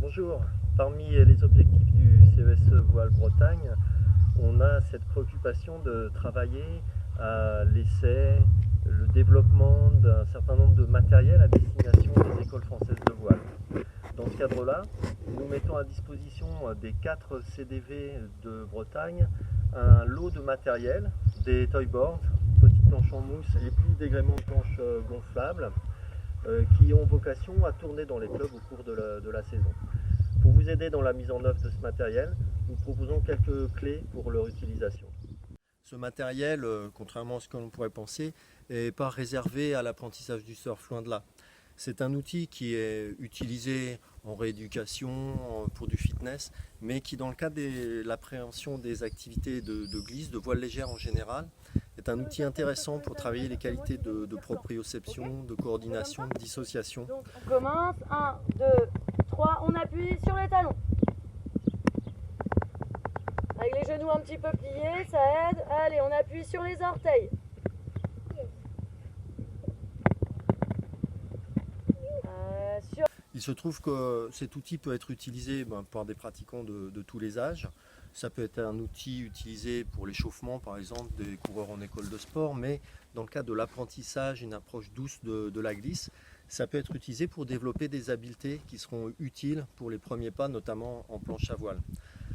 Bonjour, parmi les objectifs du CESE Voile Bretagne, on a cette préoccupation de travailler à l'essai, le développement d'un certain nombre de matériel à destination des écoles françaises de voile. Dans ce cadre-là, nous mettons à disposition des 4 CDV de Bretagne un lot de matériel, des toyboards, petites planches en mousse et puis des gréements de planches gonflables qui ont vocation à tourner dans les clubs au cours de la saison. Pour vous aider dans la mise en œuvre de ce matériel, nous proposons quelques clés pour leur utilisation. Ce matériel, contrairement à ce que l'on pourrait penser, n'est pas réservé à l'apprentissage du surf, loin de là. C'est un outil qui est utilisé en rééducation, pour du fitness, mais qui dans le cadre de l'appréhension des activités de glisse, de voile légère en général, est un outil intéressant pour travailler les qualités de proprioception, de coordination, de dissociation. Donc on commence, 1, 2, 3, on appuie sur les talons. Avec les genoux un petit peu pliés, ça aide. Allez, on appuie sur les orteils. Il se trouve que cet outil peut être utilisé par des pratiquants de tous les âges. Ça peut être un outil utilisé pour l'échauffement, par exemple, des coureurs en école de sport, mais dans le cadre de l'apprentissage, une approche douce de la glisse, ça peut être utilisé pour développer des habiletés qui seront utiles pour les premiers pas, notamment en planche à voile.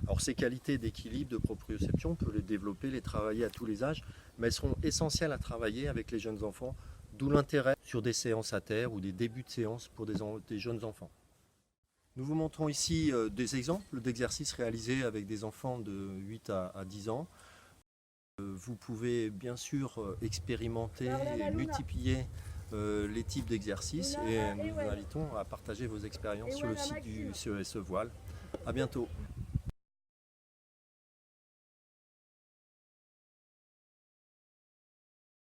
Alors ces qualités d'équilibre, de proprioception, on peut les développer, les travailler à tous les âges, mais elles seront essentielles à travailler avec les jeunes enfants, d'où l'intérêt sur des séances à terre ou des débuts de séances pour des jeunes enfants. Nous vous montrons ici des exemples d'exercices réalisés avec des enfants de 8 à 10 ans. Vous pouvez bien sûr expérimenter et multiplier les types d'exercices et nous vous invitons à partager vos expériences sur le site du CESE Voile. À bientôt.